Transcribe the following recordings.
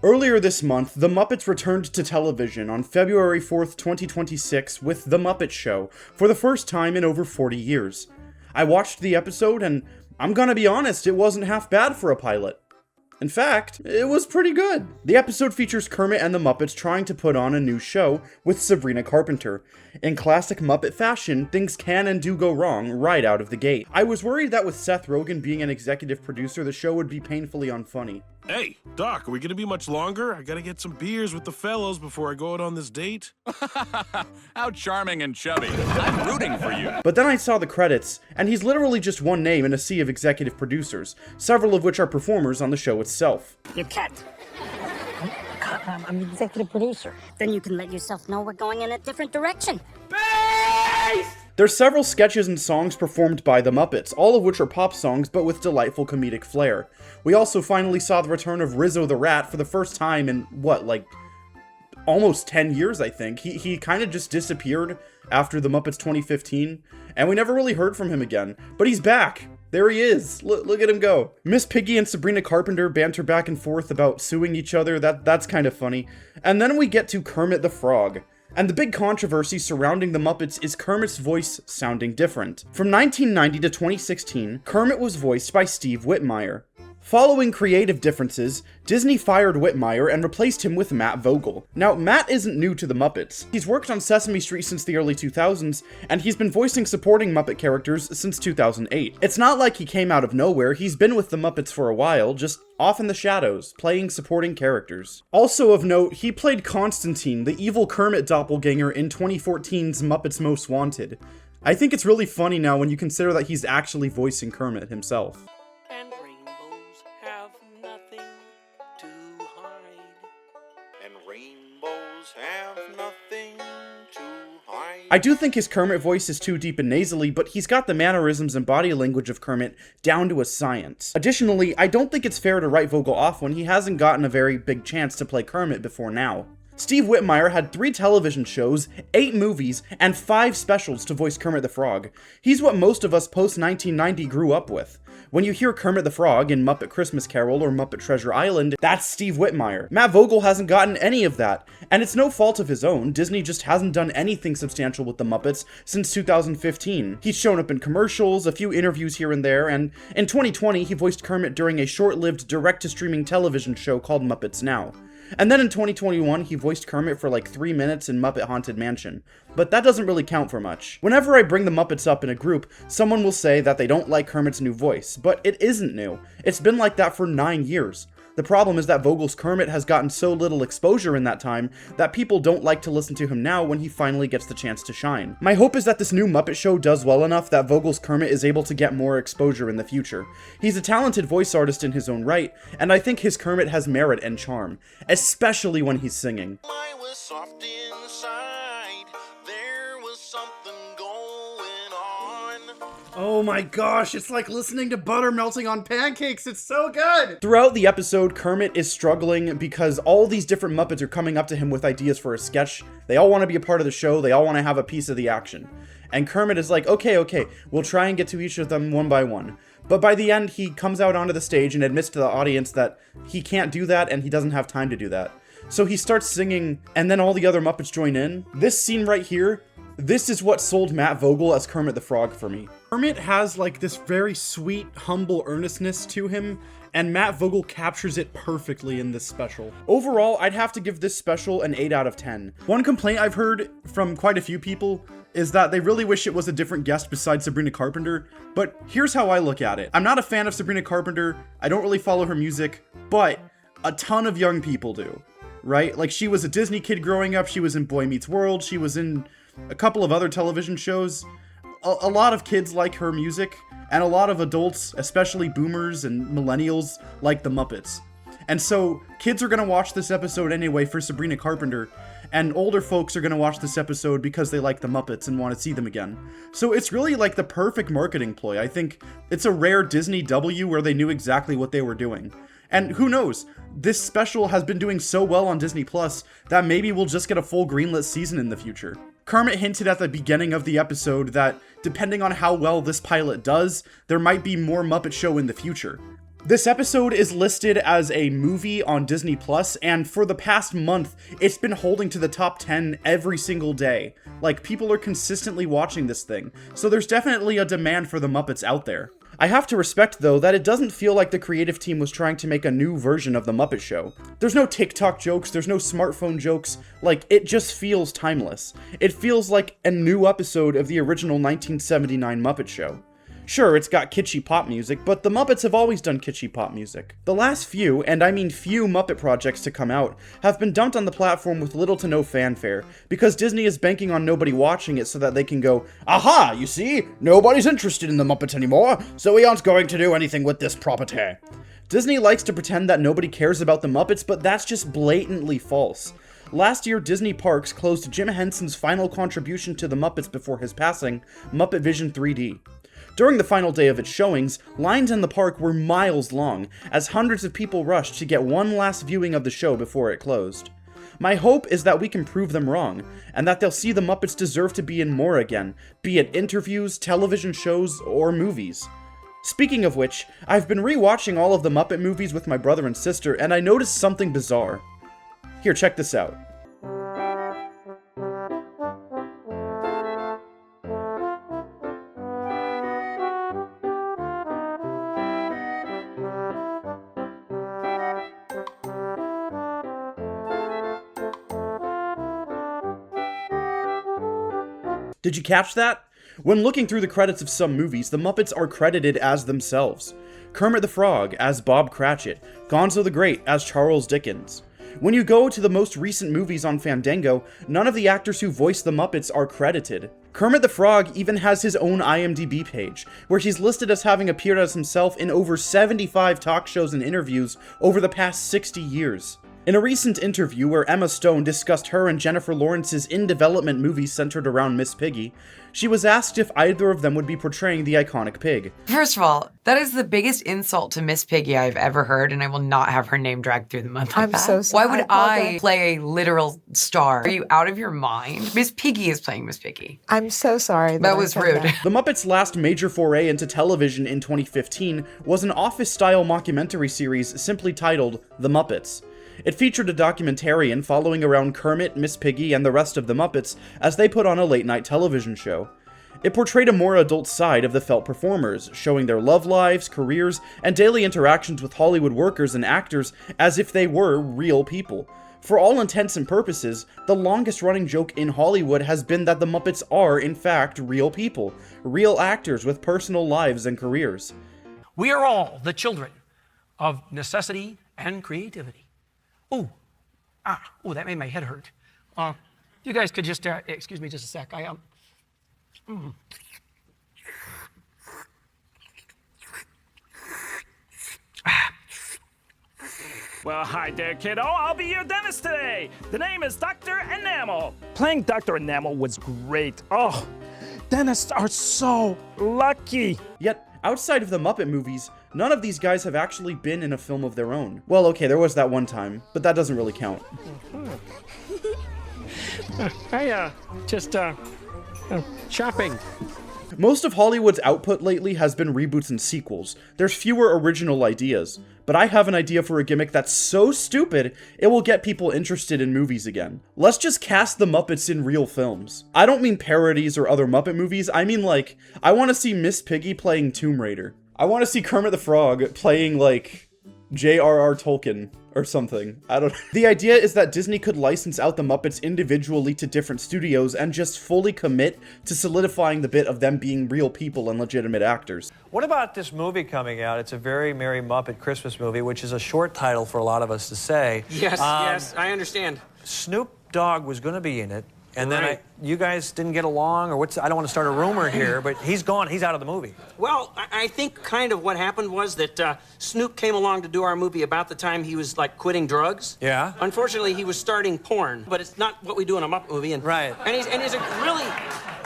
Earlier this month, The Muppets returned to television on February 4th, 2026 with The Muppet Show for the first time in over 40 years. I watched the episode and I'm gonna be honest, it wasn't half bad for a pilot. In fact, it was pretty good. The episode features Kermit and the Muppets trying to put on a new show with Sabrina Carpenter. In classic Muppet fashion, things can and do go wrong right out of the gate. I was worried that with Seth Rogen being an executive producer, the show would be painfully unfunny. Hey, Doc, are we gonna be much longer? I gotta get some beers with the fellows before I go out on this date. How charming and chubby. I'm rooting for you. But then I saw the credits, and he's literally just one name in a sea of executive producers, several of which are performers on the show itself. You can't. I'm the executive producer. Then you can let yourself know we're going in a different direction. There's several sketches and songs performed by the Muppets, all of which are pop songs but with delightful comedic flair. We also finally saw the return of Rizzo the Rat for the first time in, almost 10 years, I think. He kind of just disappeared after the Muppets 2015, and we never really heard from him again. But he's back! There he is! Look at him go! Miss Piggy and Sabrina Carpenter banter back and forth about suing each other, that's kind of funny. And then we get to Kermit the Frog. And the big controversy surrounding the Muppets is Kermit's voice sounding different. From 1990 to 2016, Kermit was voiced by Steve Whitmire. Following creative differences, Disney fired Whitmire and replaced him with Matt Vogel. Now, Matt isn't new to the Muppets. He's worked on Sesame Street since the early 2000s, and he's been voicing supporting Muppet characters since 2008. It's not like he came out of nowhere, he's been with the Muppets for a while, just off in the shadows, playing supporting characters. Also of note, he played Constantine, the evil Kermit doppelganger in 2014's Muppets Most Wanted. I think it's really funny now when you consider that he's actually voicing Kermit himself. And rainbows have nothing to hide. And rainbows have nothing to hide. I do think his Kermit voice is too deep and nasally, but he's got the mannerisms and body language of Kermit down to a science. Additionally, I don't think it's fair to write Vogel off when he hasn't gotten a very big chance to play Kermit before now. Steve Whitmire had 3 television shows, 8 movies, and 5 specials to voice Kermit the Frog. He's what most of us post-1990 grew up with. When you hear Kermit the Frog in Muppet Christmas Carol or Muppet Treasure Island, that's Steve Whitmire. Matt Vogel hasn't gotten any of that, and it's no fault of his own. Disney just hasn't done anything substantial with the Muppets since 2015. He's shown up in commercials, a few interviews here and there, and in 2020 he voiced Kermit during a short-lived direct-to-streaming television show called Muppets Now. And then in 2021, he voiced Kermit for like 3 minutes in Muppet Haunted Mansion. But that doesn't really count for much. Whenever I bring the Muppets up in a group, someone will say that they don't like Kermit's new voice, but it isn't new. It's been like that for 9 years. The problem is that Vogel's Kermit has gotten so little exposure in that time that people don't like to listen to him now when he finally gets the chance to shine. My hope is that this new Muppet Show does well enough that Vogel's Kermit is able to get more exposure in the future. He's a talented voice artist in his own right, and I think his Kermit has merit and charm, especially when he's singing. I was soft inside. There was something going on. Oh my gosh, it's like listening to butter melting on pancakes, it's so good! Throughout the episode, Kermit is struggling because all these different Muppets are coming up to him with ideas for a sketch. They all want to be a part of the show, they all want to have a piece of the action. And Kermit is like, okay, we'll try and get to each of them one by one. But by the end, he comes out onto the stage and admits to the audience that he can't do that and he doesn't have time to do that. So he starts singing, and then all the other Muppets join in. This scene right here, this is what sold Matt Vogel as Kermit the Frog for me. Kermit has like this very sweet, humble earnestness to him, and Matt Vogel captures it perfectly in this special. Overall, I'd have to give this special an 8 out of 10. One complaint I've heard from quite a few people is that they really wish it was a different guest besides Sabrina Carpenter, but here's how I look at it. I'm not a fan of Sabrina Carpenter, I don't really follow her music, but a ton of young people do, right? Like, she was a Disney kid growing up, she was in Boy Meets World, she was in a couple of other television shows. A lot of kids like her music, and a lot of adults, especially boomers and millennials, like the Muppets. And so, kids are gonna watch this episode anyway for Sabrina Carpenter, and older folks are gonna watch this episode because they like the Muppets and want to see them again. So it's really like the perfect marketing ploy. I think it's a rare Disney W where they knew exactly what they were doing. And who knows, this special has been doing so well on Disney Plus that maybe we'll just get a full greenlit season in the future. Kermit hinted at the beginning of the episode that, depending on how well this pilot does, there might be more Muppet Show in the future. This episode is listed as a movie on Disney Plus, and for the past month, it's been holding to the top 10 every single day. Like, people are consistently watching this thing, so there's definitely a demand for the Muppets out there. I have to respect, though, that it doesn't feel like the creative team was trying to make a new version of the Muppet Show. There's no TikTok jokes, there's no smartphone jokes, like, it just feels timeless. It feels like a new episode of the original 1979 Muppet Show. Sure, it's got kitschy pop music, but the Muppets have always done kitschy pop music. The last few, and I mean few Muppet projects to come out, have been dumped on the platform with little to no fanfare, because Disney is banking on nobody watching it so that they can go, aha, you see, nobody's interested in the Muppets anymore, so we aren't going to do anything with this property. Disney likes to pretend that nobody cares about the Muppets, but that's just blatantly false. Last year, Disney Parks closed Jim Henson's final contribution to the Muppets before his passing, Muppet Vision 3D. During the final day of its showings, lines in the park were miles long, as hundreds of people rushed to get one last viewing of the show before it closed. My hope is that we can prove them wrong, and that they'll see the Muppets deserve to be in more again, be it interviews, television shows, or movies. Speaking of which, I've been rewatching all of the Muppet movies with my brother and sister, and I noticed something bizarre. Here, check this out. Did you catch that? When looking through the credits of some movies, the Muppets are credited as themselves. Kermit the Frog as Bob Cratchit, Gonzo the Great as Charles Dickens. When you go to the most recent movies on Fandango, none of the actors who voiced the Muppets are credited. Kermit the Frog even has his own IMDb page, where he's listed as having appeared as himself in over 75 talk shows and interviews over the past 60 years. In a recent interview where Emma Stone discussed her and Jennifer Lawrence's in-development movie centered around Miss Piggy, she was asked if either of them would be portraying the iconic pig. First of all, that is the biggest insult to Miss Piggy I've ever heard, and I will not have her name dragged through the mud like I'm that. so sorry. Why would I play a literal star? Are you out of your mind? Miss Piggy is playing Miss Piggy. I'm so sorry. That was rude. The Muppets' last major foray into television in 2015 was an office-style mockumentary series simply titled The Muppets. It featured a documentarian following around Kermit, Miss Piggy, and the rest of the Muppets as they put on a late-night television show. It portrayed a more adult side of the Felt performers, showing their love lives, careers, and daily interactions with Hollywood workers and actors as if they were real people. For all intents and purposes, the longest-running joke in Hollywood has been that the Muppets are, in fact, real people, real actors with personal lives and careers. We are all the children of necessity and creativity. Oh, that made my head hurt. You guys could just, excuse me just a sec. Well, hi there, kiddo. I'll be your dentist today. The name is Dr. Enamel. Playing Dr. Enamel was great. Oh, dentists are so lucky. Yet, outside of the Muppet movies, none of these guys have actually been in a film of their own. Well, okay, there was that one time, but that doesn't really count. Shopping. Most of Hollywood's output lately has been reboots and sequels. There's fewer original ideas, but I have an idea for a gimmick that's so stupid, it will get people interested in movies again. Let's just cast the Muppets in real films. I don't mean parodies or other Muppet movies, I mean like, I want to see Miss Piggy playing Tomb Raider. I want to see Kermit the Frog playing like J.R.R. Tolkien or something. I don't know. The idea is that Disney could license out the Muppets individually to different studios and just fully commit to solidifying the bit of them being real people and legitimate actors. What about this movie coming out? It's a Very Merry Muppet Christmas movie, which is a short title for a lot of us to say. Yes, I understand. Snoop Dogg was going to be in it, and then Right. you guys didn't get along, or I don't want to start a rumor here, but he's gone. He's out of the movie. Well, I think kind of what happened was that Snoop came along to do our movie about the time he was, like, quitting drugs. Yeah? Unfortunately, he was starting porn, but it's not what we do in a Muppet movie. Right. And he's a really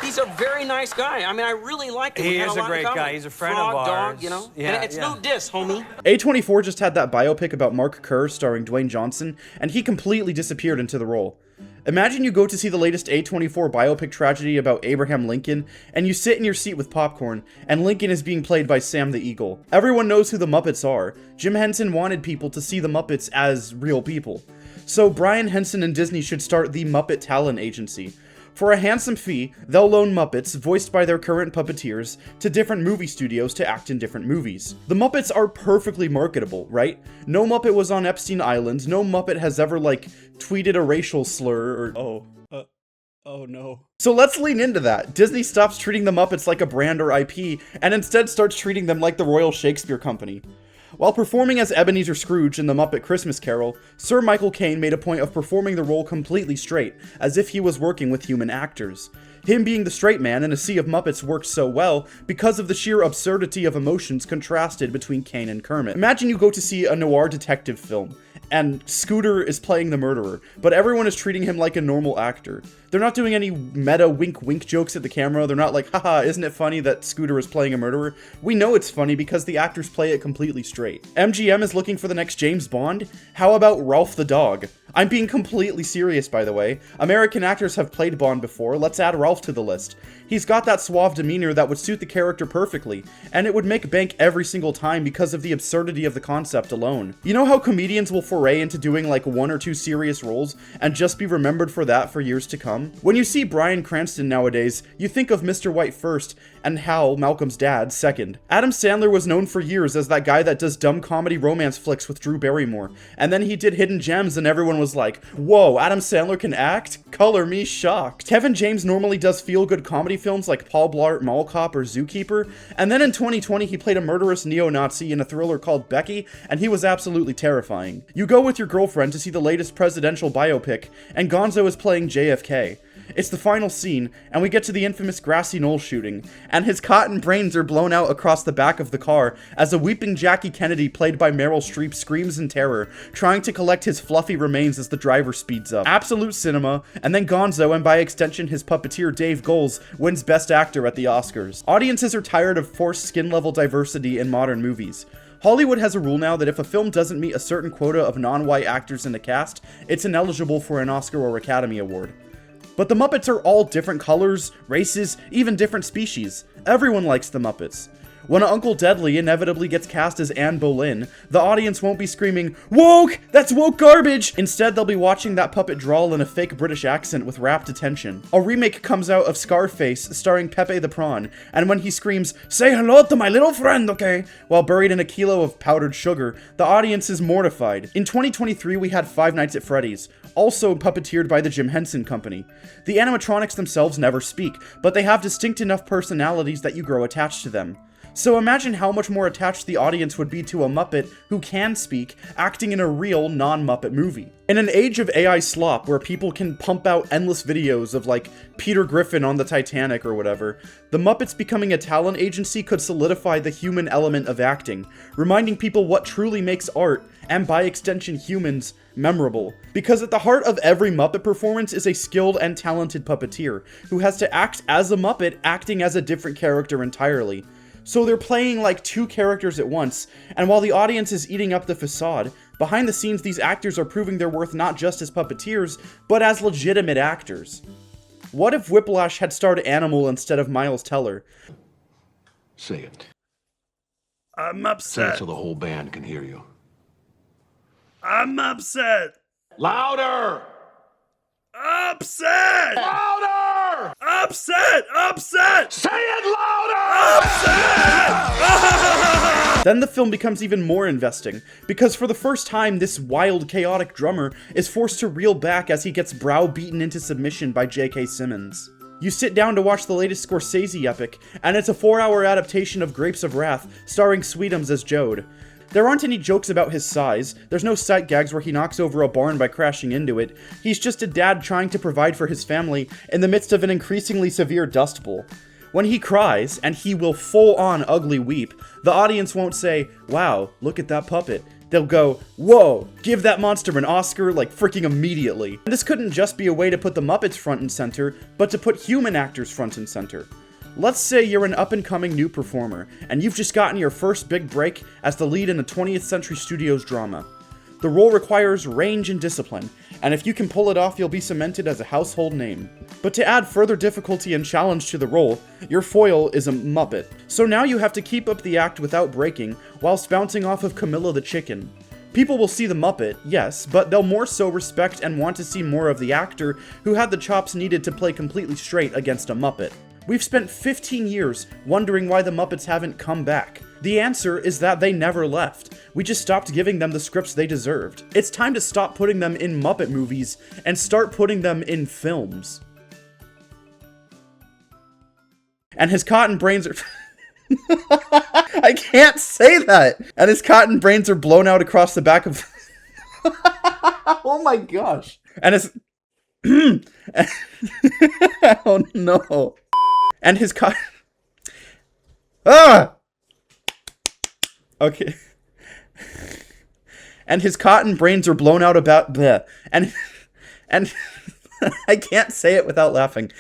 He's a very nice guy. I mean, I really liked him. He is a great guy. He's a friend of ours. Dog, you know? Yeah, and it's no diss, homie. A24 just had that biopic about Mark Kerr starring Dwayne Johnson, and he completely disappeared into the role. Imagine you go to see the latest A24 biopic tragedy about Abraham Lincoln, and you sit in your seat with popcorn, and Lincoln is being played by Sam the Eagle. Everyone knows who the Muppets are. Jim Henson wanted people to see the Muppets as real people. So Brian Henson and Disney should start the Muppet Talent Agency. For a handsome fee, they'll loan Muppets, voiced by their current puppeteers, to different movie studios to act in different movies. The Muppets are perfectly marketable, right? No Muppet was on Epstein Island, no Muppet has ever, tweeted a racial slur, or oh no. So let's lean into that. Disney stops treating the Muppets like a brand or IP, and instead starts treating them like the Royal Shakespeare Company. While performing as Ebenezer Scrooge in the Muppet Christmas Carol, Sir Michael Caine made a point of performing the role completely straight, as if he was working with human actors. Him being the straight man in a sea of Muppets worked so well because of the sheer absurdity of emotions contrasted between Caine and Kermit. Imagine you go to see a noir detective film, and Scooter is playing the murderer, but everyone is treating him like a normal actor. They're not doing any meta wink-wink jokes at the camera. They're not like, haha, isn't it funny that Scooter is playing a murderer? We know it's funny because the actors play it completely straight. MGM is looking for the next James Bond? How about Ralph the Dog? I'm being completely serious, by the way. American actors have played Bond before. Let's add Ralph to the list. He's got that suave demeanor that would suit the character perfectly, and it would make bank every single time because of the absurdity of the concept alone. You know how comedians will foray into doing like 1 or 2 serious roles and just be remembered for that for years to come? When you see Bryan Cranston nowadays, you think of Mr. White first, and Hal, Malcolm's dad, second. Adam Sandler was known for years as that guy that does dumb comedy romance flicks with Drew Barrymore, and then he did Hidden Gems and everyone was like, whoa, Adam Sandler can act? Color me shocked. Kevin James normally does feel-good comedy films like Paul Blart Mall Cop or Zookeeper, and then in 2020 he played a murderous neo-Nazi in a thriller called Becky, and he was absolutely terrifying. You go with your girlfriend to see the latest presidential biopic, and Gonzo is playing JFK. It's the final scene, and we get to the infamous grassy knoll shooting, and his cotton brains are blown out across the back of the car as a weeping Jackie Kennedy played by Meryl Streep screams in terror, trying to collect his fluffy remains as the driver speeds up. Absolute cinema, and then Gonzo, and by extension his puppeteer Dave Goelz, wins Best Actor at the Oscars. Audiences are tired of forced skin-level diversity in modern movies. Hollywood has a rule now that if a film doesn't meet a certain quota of non-white actors in the cast, it's ineligible for an Oscar or Academy Award. But the Muppets are all different colors, races, even different species. Everyone likes the Muppets. When Uncle Deadly inevitably gets cast as Anne Boleyn, the audience won't be screaming, "Woke! That's woke garbage!" Instead, they'll be watching that puppet drawl in a fake British accent with rapt attention. A remake comes out of Scarface, starring Pepe the Prawn, and when he screams, "Say hello to my little friend, okay?" while buried in a kilo of powdered sugar, the audience is mortified. In 2023, we had Five Nights at Freddy's, also puppeteered by the Jim Henson Company. The animatronics themselves never speak, but they have distinct enough personalities that you grow attached to them. So imagine how much more attached the audience would be to a Muppet who can speak, acting in a real non-Muppet movie. In an age of AI slop where people can pump out endless videos of like Peter Griffin on the Titanic or whatever, the Muppets becoming a talent agency could solidify the human element of acting, reminding people what truly makes art, and by extension humans, memorable. Because at the heart of every Muppet performance is a skilled and talented puppeteer, who has to act as a Muppet acting as a different character entirely. So they're playing like 2 characters at once, and while the audience is eating up the facade, behind the scenes these actors are proving their worth not just as puppeteers, but as legitimate actors. What if Whiplash had starred Animal instead of Miles Teller? Say it. I'm Say upset. it so the whole band can hear you. I'm upset. Louder! Upset! Louder! Upset! Upset! Say it louder! Upset! Then the film becomes even more investing, because for the first time this wild, chaotic drummer is forced to reel back as he gets browbeaten into submission by J.K. Simmons. You sit down to watch the latest Scorsese epic, and it's a 4-hour adaptation of Grapes of Wrath, starring Sweetums as Jode. There aren't any jokes about his size, there's no sight gags where he knocks over a barn by crashing into it, he's just a dad trying to provide for his family in the midst of an increasingly severe dust bowl. When he cries, and he will full-on ugly weep, the audience won't say, "Wow, look at that puppet." they'll go, whoa, give that monster an Oscar, like freaking immediately. And this couldn't just be a way to put the Muppets front and center, but to put human actors front and center. Let's say you're an up-and-coming new performer, and you've just gotten your first big break as the lead in a 20th Century Studios drama. The role requires range and discipline, and if you can pull it off, you'll be cemented as a household name. But to add further difficulty and challenge to the role, your foil is a Muppet. So now you have to keep up the act without breaking, whilst bouncing off of Camilla the Chicken. People will see the Muppet, yes, but they'll more so respect and want to see more of the actor who had the chops needed to play completely straight against a Muppet. We've spent 15 years wondering why the Muppets haven't come back. The answer is that they never left. We just stopped giving them the scripts they deserved. It's time to stop putting them in Muppet movies and start putting them in films. And his cotton brains are... I can't say that! And his cotton brains are blown out across the back of... Oh my gosh. And his... Oh no. And his cotton... Ah! Okay. And his cotton brains are blown out about... Bleh. And... I can't say it without laughing.